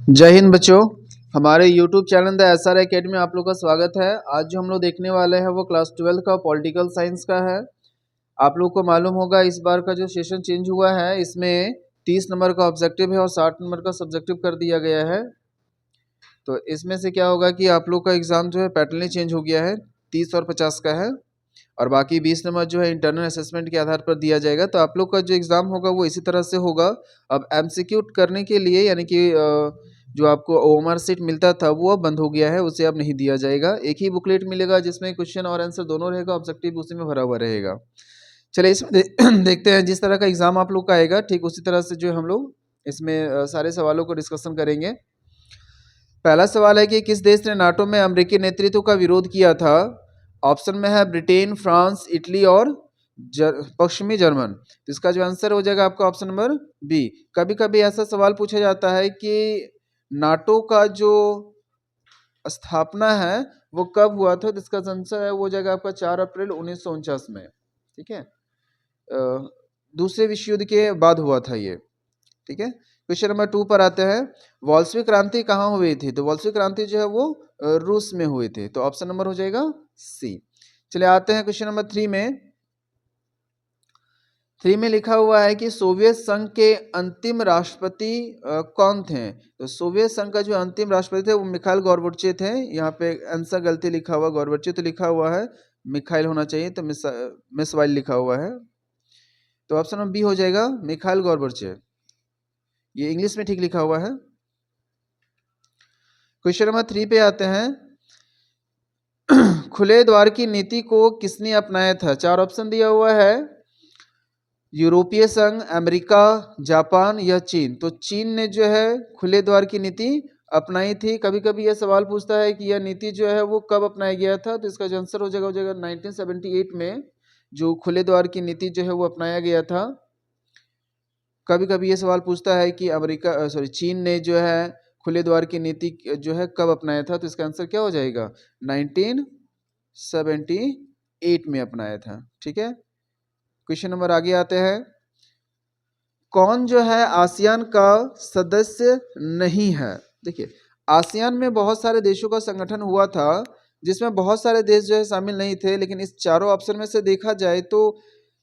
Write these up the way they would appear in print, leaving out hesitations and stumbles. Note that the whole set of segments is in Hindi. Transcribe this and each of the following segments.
जय हिंद बच्चों, हमारे YouTube channel the SR academy में आप लोग का स्वागत है। आज जो हम लोग देखने वाले हैं वो क्लास 12 का पॉलिटिकल साइंस का है। आप लोग को मालूम होगा इस बार का जो सेशन चेंज हुआ है इसमें 30 नंबर का ऑब्जेक्टिव है और 60 नंबर का सब्जेक्टिव कर दिया गया है। तो इसमें से क्या होगा कि आप लोग का एग्ज़ाम जो है पैटर्न ही चेंज हो गया है, 30 और 50 का है और बाकी 20 नंबर जो है इंटरनल असेसमेंट के आधार पर दिया जाएगा। तो आप लोग का जो एग्ज़ाम होगा वो इसी तरह से होगा। अब MCQ करने के लिए यानी कि जो आपको ओएमआर सीट मिलता था वो अब बंद हो गया है, उसे अब नहीं दिया जाएगा। एक ही बुकलेट मिलेगा जिसमें क्वेश्चन और आंसर दोनों रहेगा, ऑब्जेक्टिव उसी में भरा हुआ रहेगा। चलिए इसमें देखते हैं जिस तरह का एग्ज़ाम आप लोग का आएगा ठीक उसी तरह से जो हम लोग इसमें सारे सवालों को डिस्कशन करेंगे। पहला सवाल है कि किस देश ने नाटो में अमेरिकी नेतृत्व का विरोध किया था? ऑप्शन में है ब्रिटेन, फ्रांस, इटली और पश्चिमी जर्मन। तो इसका जो आंसर हो जाएगा आपका ऑप्शन नंबर बी। कभी कभी ऐसा सवाल पूछा जाता है कि नाटो का जो स्थापना है वो कब हुआ था, तो इसका आंसर है वो हो जाएगा आपका 4 अप्रैल 1949 में। ठीक है, दूसरे विश्व युद्ध के बाद हुआ था ये। ठीक है, क्वेश्चन नंबर 2 पर आते हैं। वॉल्सवी क्रांति कहाँ हुई थी? तो वॉल्सवी क्रांति जो है वो रूस में हुई थी। तो ऑप्शन नंबर हो जाएगा सी। चलिए आते हैं क्वेश्चन नंबर 3 में। 3 में लिखा हुआ है कि सोवियत संघ के अंतिम राष्ट्रपति कौन थे? तो सोवियत संघ का जो अंतिम राष्ट्रपति थे वो मिखाइल गोर्बाचेव थे। यहाँ पे आंसर गलती लिखा हुआ, गोर्बाचेव तो लिखा हुआ है, मिखाइल होना चाहिए, तो मिसवाइल लिखा हुआ है। तो ऑप्शन नंबर बी हो जाएगा मिखाइल गोर्बाचेव, ये इंग्लिश में ठीक लिखा हुआ है। क्वेश्चन नंबर 3 पे आते हैं। खुले द्वार की नीति को किसने अपनाया था? 4 ऑप्शन दिया हुआ है, यूरोपीय संघ, अमेरिका, जापान या चीन। तो चीन ने जो है खुले द्वार की नीति अपनाई थी। कभी कभी यह सवाल पूछता है कि यह नीति जो है वो कब अपनाया गया था, तो इसका जो आंसर हो जाएगा 1978 में जो खुले द्वार की नीति जो है वो अपनाया गया था। कभी कभी ये सवाल पूछता है कि चीन ने जो है खुले द्वार की नीति जो है कब अपनाया था, तो इसका आंसर क्या हो जाएगा 1978 में अपनाया था। ठीक है, क्वेश्चन नंबर आगे आते हैं। कौन जो है आसियान का सदस्य नहीं है? देखिए, आसियान में बहुत सारे देशों का संगठन हुआ था जिसमें बहुत सारे देश जो है शामिल नहीं थे, लेकिन इस चारों ऑप्शन में से देखा जाए तो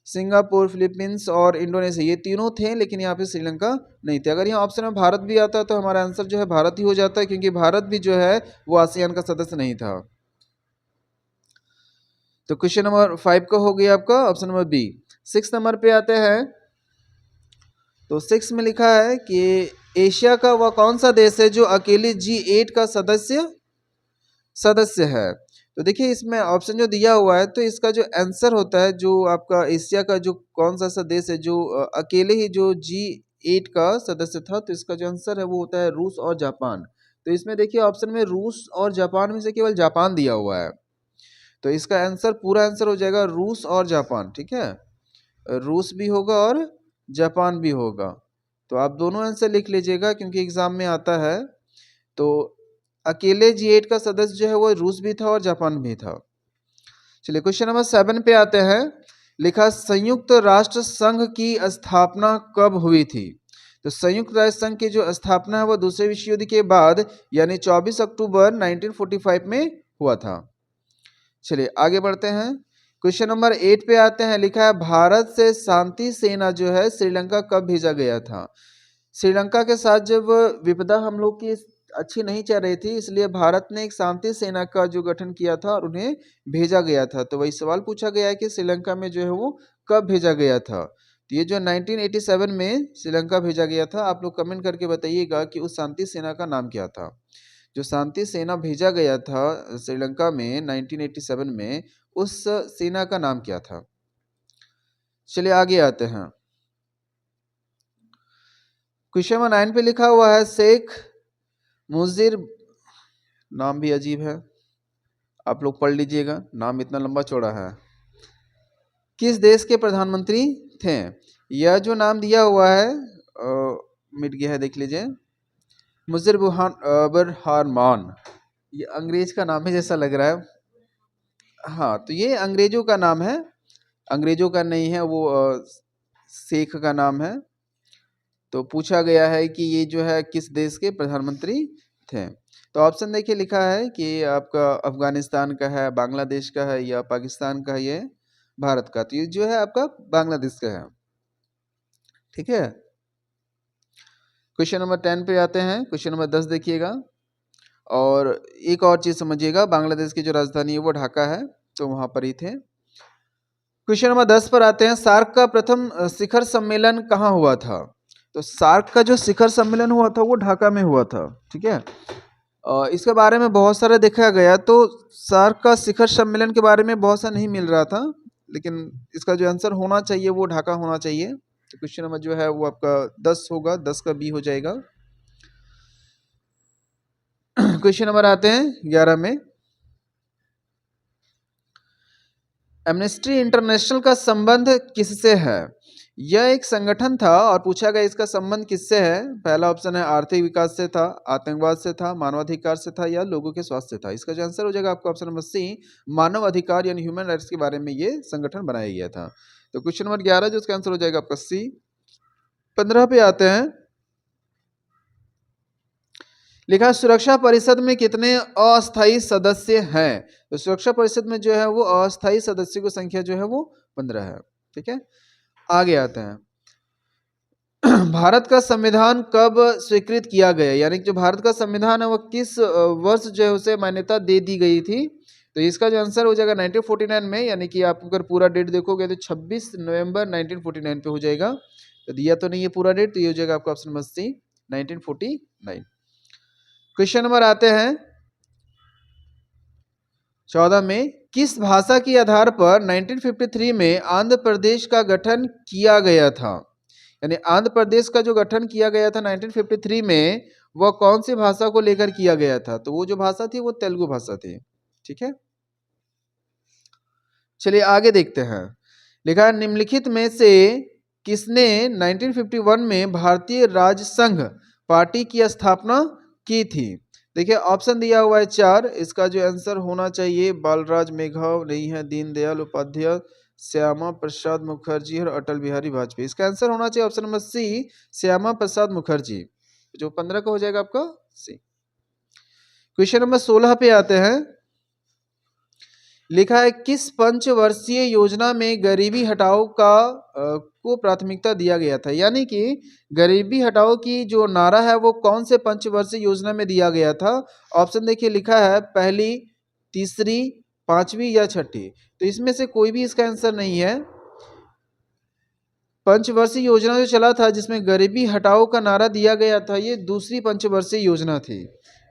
सिंगापुर, फिलीपींस और इंडोनेशिया ये तीनों थे, लेकिन यहाँ पे श्रीलंका नहीं थे। अगर यहाँ ऑप्शन में भारत भी आता तो हमारा आंसर जो है भारत ही हो जाता है, क्योंकि भारत भी जो है वो आसियान का सदस्य नहीं था। तो क्वेश्चन नंबर 5 का हो गया आपका ऑप्शन नंबर बी। 6 नंबर पे आते हैं। तो 6 में लिखा है कि एशिया का वह कौन सा देश है जो अकेले G8 का सदस्य है? तो देखिए इसमें ऑप्शन जो दिया हुआ है तो इसका जो आंसर होता है, जो आपका एशिया का जो कौन सा सा देश है जो अकेले ही जो G8 का सदस्य था, तो इसका जो आंसर है वो होता है रूस और जापान। तो इसमें देखिए ऑप्शन में रूस और जापान में से केवल जापान दिया हुआ है, तो इसका आंसर पूरा आंसर हो जाएगा रूस और जापान। ठीक है, रूस भी होगा और जापान भी होगा। तो आप दोनों आंसर लिख लीजिएगा क्योंकि एग्जाम में आता है। तो अकेले G8 का सदस्य जो है वो रूस भी था और जापान भी था। चलिए क्वेश्चन नंबर 7 पे आते हैं। लिखा संयुक्त राष्ट्र संघ की स्थापना कब हुई थी? तो संयुक्त राष्ट्र संघ की जो स्थापना है वो दूसरे विश्व युद्ध के बाद यानी 24 अक्टूबर 1945 में हुआ था। चलिए आगे बढ़ते हैं। क्वेश्चन नंबर 8 पे आते हैं। लिखा है भारत से शांति सेना जो है श्रीलंका कब भेजा गया था? श्रीलंका के साथ जब विपदा हम लोग की अच्छी नहीं चल रही थी, इसलिए भारत ने एक शांति सेना का जो गठन किया था और उन्हें भेजा गया था। तो वही सवाल पूछा गया है कि श्रीलंका में जो है वो कब भेजा गया था? तो ये जो 1987 में श्रीलंका भेजा गया था, आप लोग कमेंट करके बताइएगा कि उस शांति सेना का नाम क्या था। जो शांति सेना भेजा गया था श्रीलंका में 1987 में, उस सेना का नाम क्या था? चलिए आगे आते हैं। क्वेश्चन नंबर 9 पे लिखा हुआ है शेख मुजीर, नाम भी अजीब है, आप लोग पढ़ लीजिएगा, नाम इतना लंबा चौड़ा है। किस देश के प्रधानमंत्री थे? यह जो नाम दिया हुआ है मिट गया है, देख लीजिए, मुजीर रहमान। ये अंग्रेज का नाम है जैसा लग रहा है। हाँ, तो ये अंग्रेजों का नाम है, अंग्रेजों का नहीं है, वो शेख का नाम है। तो पूछा गया है कि ये जो है किस देश के प्रधानमंत्री थे। तो ऑप्शन देखिए लिखा है कि आपका अफगानिस्तान का है, बांग्लादेश का है या पाकिस्तान का है, ये भारत का। तो ये जो है आपका बांग्लादेश का है। ठीक है, क्वेश्चन नंबर 10 पे आते हैं। क्वेश्चन नंबर 10 देखिएगा, और एक और चीज समझिएगा, बांग्लादेश की जो राजधानी है वो ढाका है, तो वहां पर ही थे। क्वेश्चन नंबर 10 पर आते हैं। सार्क का प्रथम शिखर सम्मेलन कहाँ हुआ था? तो सार्क का जो शिखर सम्मेलन हुआ था वो ढाका में हुआ था। ठीक है, इसके बारे में बहुत सारा देखा गया, तो सार्क का शिखर सम्मेलन के बारे में बहुत सा नहीं मिल रहा था, लेकिन इसका जो आंसर होना चाहिए वो ढाका होना चाहिए। तो क्वेश्चन नंबर जो है वो आपका 10 होगा, 10 का बी हो जाएगा। क्वेश्चन नंबर आते हैं 11 में। एमनेस्टी इंटरनेशनल का संबंध किससे है? यह एक संगठन था और पूछा गया इसका संबंध किससे है। पहला ऑप्शन है आर्थिक विकास से था, आतंकवाद से था, मानवाधिकार से था या लोगों के स्वास्थ्य से था। इसका जो आंसर हो जाएगा आपका ऑप्शन नंबर सी, मानव अधिकार यानी ह्यूमन राइट्स के बारे में ये संगठन बनाया गया था। तो क्वेश्चन नंबर 11 जो इसका आंसर हो जाएगा आपका सी। 15 पे आते हैं। लिखा है, सुरक्षा परिषद में कितने अस्थायी सदस्य हैं? तो सुरक्षा परिषद में जो है वो अस्थायी सदस्यों की संख्या जो है वो 15 है। ठीक है, आगे आते हैं। भारत का संविधान कब स्वीकृत किया गया, यानी कि जो भारत का संविधान है वो किस वर्ष जो है उसे मान्यता दे दी गई थी? तो इसका जो आंसर हो जाएगा 1949 में, यानी कि आप अगर पूरा डेट देखोगे तो 26 नवंबर 1949 पे हो जाएगा। तो दिया तो नहीं है पूरा डेट, तो ये हो जाएगा आपका option number C, 1949। Question number आते हैं 14 में। किस भाषा के आधार पर 1953 में आंध्र प्रदेश का गठन किया गया था? यानी आंध्र प्रदेश का जो गठन किया गया था 1953 में, वह कौन सी भाषा को लेकर किया गया था? तो वो जो भाषा थी वो तेलुगु भाषा थी। ठीक है, चलिए आगे देखते हैं। लिखा है, निम्नलिखित में से किसने 1951 में भारतीय राज संघ पार्टी की स्थापना की थी? देखिए ऑप्शन दिया हुआ है 4, इसका जो आंसर होना चाहिए बालराज मेघाव नहीं है, दीनदयाल उपाध्याय, श्यामा प्रसाद मुखर्जी और अटल बिहारी वाजपेयी। इसका आंसर होना चाहिए ऑप्शन नंबर सी, श्यामा प्रसाद मुखर्जी, जो 15 का हो जाएगा आपका सी। क्वेश्चन नंबर 16 पे आते हैं। लिखा है, किस पंचवर्षीय योजना में गरीबी हटाओ को प्राथमिकता दिया गया था? यानी कि गरीबी हटाओ की जो नारा है वो कौन से पंचवर्षीय योजना में दिया गया था? ऑप्शन देखिए लिखा है पहली, तीसरी, पांचवी या छठी। तो इसमें से कोई भी इसका आंसर नहीं है। पंचवर्षीय योजना जो चला था जिसमें गरीबी हटाओ का नारा दिया गया था, ये दूसरी पंचवर्षीय योजना थी।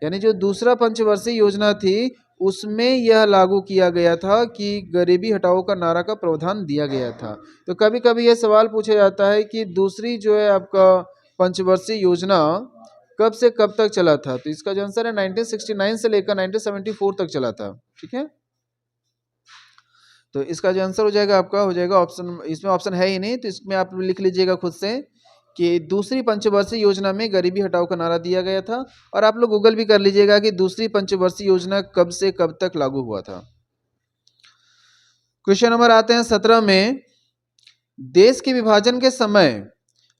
यानी जो दूसरा पंचवर्षीय योजना थी उसमें यह लागू किया गया था कि गरीबी हटाओ का नारा का प्रावधान दिया गया था। तो कभी कभी यह सवाल पूछा जाता है कि दूसरी जो है आपका पंचवर्षीय योजना कब से कब तक चला था? तो इसका जो आंसर है 1969 से लेकर 1974 तक चला था। ठीक है, तो इसका जो आंसर हो जाएगा आपका हो जाएगा ऑप्शन, इसमें ऑप्शन है ही नहीं, तो इसमें आप लिख लीजिएगा खुद से कि दूसरी पंचवर्षीय योजना में गरीबी हटाओ का नारा दिया गया था। और आप लोग गूगल भी कर लीजिएगा कि दूसरी पंचवर्षीय योजना कब से कब तक लागू हुआ था। क्वेश्चन नंबर आते हैं 17 में। देश के विभाजन के समय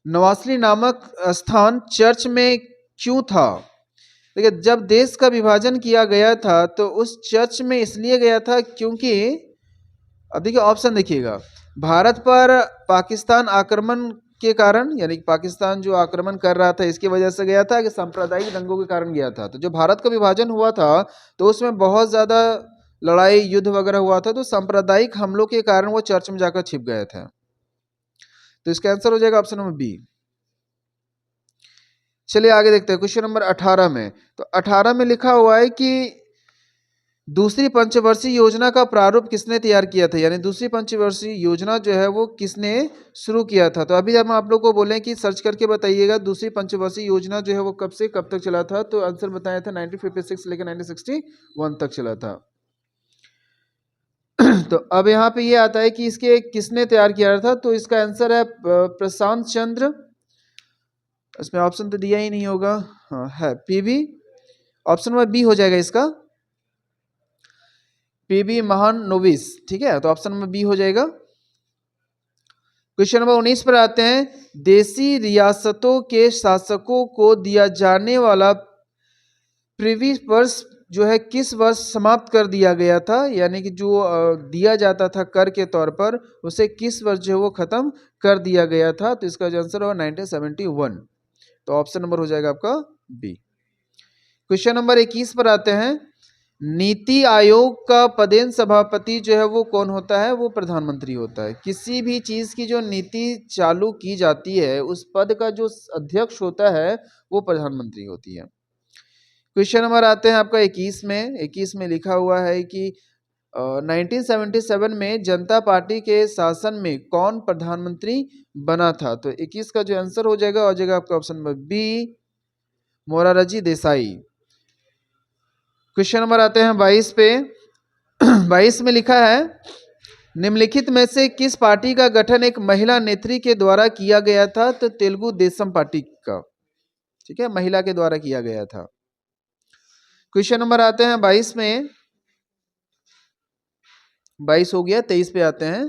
नवासली नामक स्थान चर्च में क्यों था? देखिए जब देश का विभाजन किया गया था तो उस चर्च में इसलिए गया था क्योंकि, अब देखिए ऑप्शन देखिएगा, भारत पर पाकिस्तान आक्रमण के कारण, यानी कि पाकिस्तान जो आक्रमण कर रहा था इसकी वजह से गया था, कि सांप्रदायिक दंगों के कारण गया था। तो जो भारत का विभाजन हुआ था तो उसमें बहुत ज्यादा लड़ाई युद्ध वगैरह हुआ था, तो सांप्रदायिक हमलों के कारण वो चर्च में जाकर छिप गए थे। तो इसका आंसर हो जाएगा ऑप्शन नंबर बी। चलिए आगे देखते हैं क्वेश्चन नंबर 18 में। तो 18 में लिखा हुआ है कि दूसरी पंचवर्षीय योजना का प्रारूप किसने तैयार किया था? यानी दूसरी पंचवर्षीय योजना जो है वो किसने शुरू किया था? तो अभी हम आप लोग को बोले कि सर्च करके बताइएगा दूसरी पंचवर्षीय योजना जो है वो कब से कब तक चला था। तो आंसर बताया था 1956 से लेकर 1961 तक चला था। तो अब यहाँ पे ये आता है कि इसके किसने तैयार किया था, तो इसका आंसर है प्रशांत चंद्र। इसमें ऑप्शन तो दिया ही नहीं होगा, हाँ है पीवी, ऑप्शन नंबर बी हो जाएगा इसका, पीबी महानोविस। ठीक है, तो ऑप्शन नंबर बी हो जाएगा। क्वेश्चन नंबर 19 पर आते हैं। देशी रियासतों के शासकों को दिया जाने वाला प्रीवी वर्ष जो है किस वर्ष समाप्त कर दिया गया था, यानी कि जो दिया जाता था कर के तौर पर उसे किस वर्ष जो है वो खत्म कर दिया गया था। तो इसका जो आंसर होगा 1971। तो ऑप्शन नंबर हो जाएगा आपका बी। क्वेश्चन नंबर 21 पर आते हैं। नीति आयोग का पदेन सभापति जो है वो कौन होता है? वो प्रधानमंत्री होता है। किसी भी चीज की जो नीति चालू की जाती है उस पद का जो अध्यक्ष होता है वो प्रधानमंत्री होती है। क्वेश्चन नंबर आते हैं आपका 21 में लिखा हुआ है कि 1977 में जनता पार्टी के शासन में कौन प्रधानमंत्री बना था? तो 21 का जो आंसर हो जाएगा आपका option number B, Morarji Desai. Question number आते हैं 22 पे। 22 में लिखा है निम्नलिखित में से किस पार्टी का गठन एक महिला नेत्री के द्वारा किया गया था? तो तेलुगु देशम पार्टी का, ठीक है, महिला के द्वारा किया गया था। क्वेश्चन नंबर आते हैं 22 में, 22 हो गया, 23 पे आते हैं।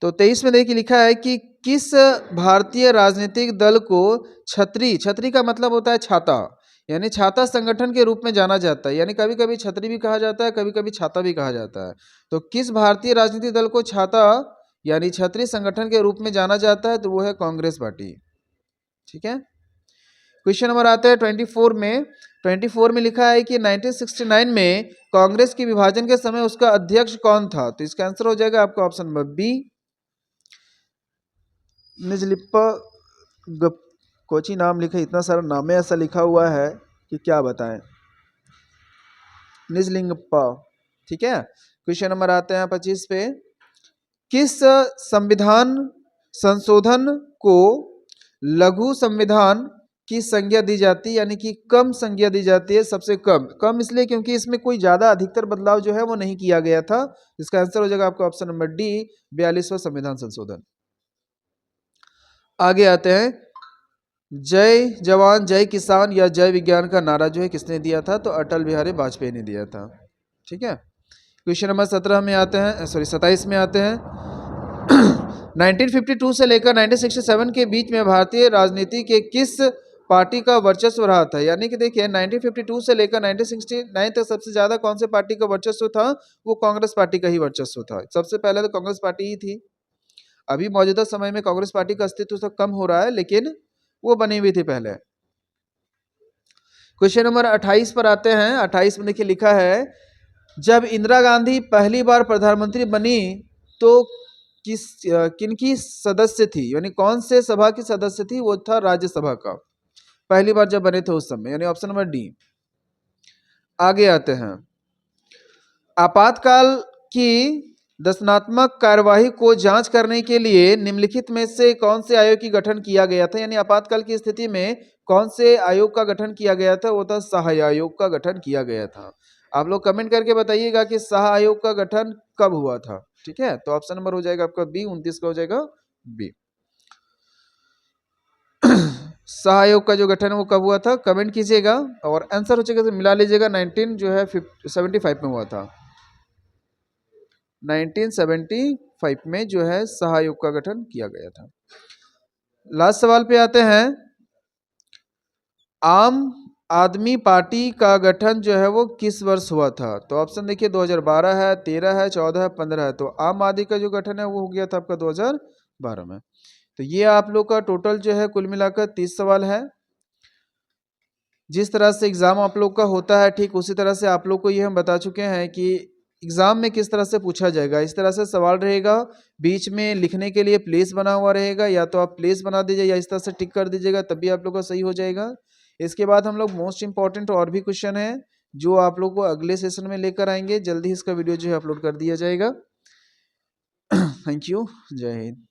तो 23 में देखिए लिखा है कि किस भारतीय राजनीतिक दल को छतरी का मतलब होता है छाता, यानी छाता संगठन के रूप में जाना जाता है, यानी कभी कभी छतरी भी कहा जाता है, कभी कभी छाता भी कहा जाता है। तो किस भारतीय राजनीतिक दल को छाता यानी छतरी संगठन के रूप में जाना जाता है? तो वो है कांग्रेस पार्टी, ठीक है। क्वेश्चन नंबर आता है 24 में। 24 में लिखा है कि 1969 में कांग्रेस के विभाजन के समय उसका अध्यक्ष कौन था? तो इसका आंसर हो जाएगा आपका ऑप्शन नंबर बी, निजलिप्पा कोची नाम लिखा, इतना सारा नाम ऐसा लिखा हुआ है कि क्या बताएं, निजलिंगप्पा, ठीक है। क्वेश्चन नंबर आते हैं 25 पे। किस संविधान संशोधन को लघु संविधान की संज्ञा दी जाती है, यानी कि कम संज्ञा दी जाती है? सबसे कम इसलिए क्योंकि इसमें कोई ज्यादा अधिकतर बदलाव जो है वो नहीं किया गया था। इसका आंसर हो जाएगा आपका ऑप्शन नंबर डी, 42वां संविधान संशोधन। आगे आते हैं। जय जवान जय किसान या जय विज्ञान का नारा जो है किसने दिया था? तो अटल बिहारी वाजपेयी ने दिया था, ठीक है। क्वेश्चन नंबर 17 में आते हैं, 27 में आते हैं। 1952 से लेकर 1967 के बीच में भारतीय राजनीति के किस पार्टी का वर्चस्व रहा था? यानी कि देखिए 1952 से लेकर 1969 तक सबसे ज्यादा कौन से पार्टी का वर्चस्व था? वो कांग्रेस पार्टी का ही वर्चस्व था। सबसे पहले तो कांग्रेस पार्टी ही थी। अभी मौजूदा समय में कांग्रेस पार्टी का अस्तित्व तो कम हो रहा है, लेकिन वो बनी हुई थी पहले। क्वेश्चन नंबर 28 पर आते हैं। 28 में देखिए लिखा है जब इंदिरा गांधी पहली बार प्रधानमंत्री बनी तो किनकी सदस्य थी, यानी कौन से सभा की सदस्य थी? वो था राज्यसभा का, पहली बार जब बने थे उस समय, यानी ऑप्शन नंबर डी। आगे आते हैं। आपातकाल की दंडात्मक कार्यवाही को जांच करने के लिए निम्नलिखित में से कौन से आयोग की गठन किया गया था? यानी आपातकाल की स्थिति में कौन से आयोग का गठन किया गया था? वो था सहाय आयोग का गठन किया गया था। आप लोग कमेंट करके बताइएगा कि सहाय आयोग का गठन कब हुआ था, ठीक है। तो ऑप्शन नंबर हो जाएगा आपका बी, 29 का हो जाएगा बी। सहायोग का जो गठन है वो कब हुआ था? कमेंट कीजिएगा और आंसर हो जाएगा मिला लीजिएगा। 19 जो है 75 में हुआ था। 1975 में जो है सहायोग का गठन किया गया था। लास्ट सवाल पे आते हैं। आम आदमी पार्टी का गठन जो है वो किस वर्ष हुआ था? तो ऑप्शन देखिए 2012 है, 13 है, 14 है, 15 है। तो आम आदमी का जो गठन है वो हो गया था आपका 2012 में। तो ये आप लोग का टोटल जो है कुल मिलाकर 30 सवाल है। जिस तरह से एग्जाम आप लोग का होता है ठीक उसी तरह से आप लोग को ये हम बता चुके हैं कि एग्जाम में किस तरह से पूछा जाएगा। इस तरह से सवाल रहेगा, बीच में लिखने के लिए प्लेस बना हुआ रहेगा, या तो आप प्लेस बना दीजिए या इस तरह से टिक कर दीजिएगा, तभी आप लोग का सही हो जाएगा। इसके बाद हम लोग मोस्ट इंपॉर्टेंट और भी क्वेश्चन है जो आप लोग को अगले सेशन में लेकर आएंगे। जल्दी इसका वीडियो जो है अपलोड कर दिया जाएगा। थैंक यू, जय हिंद।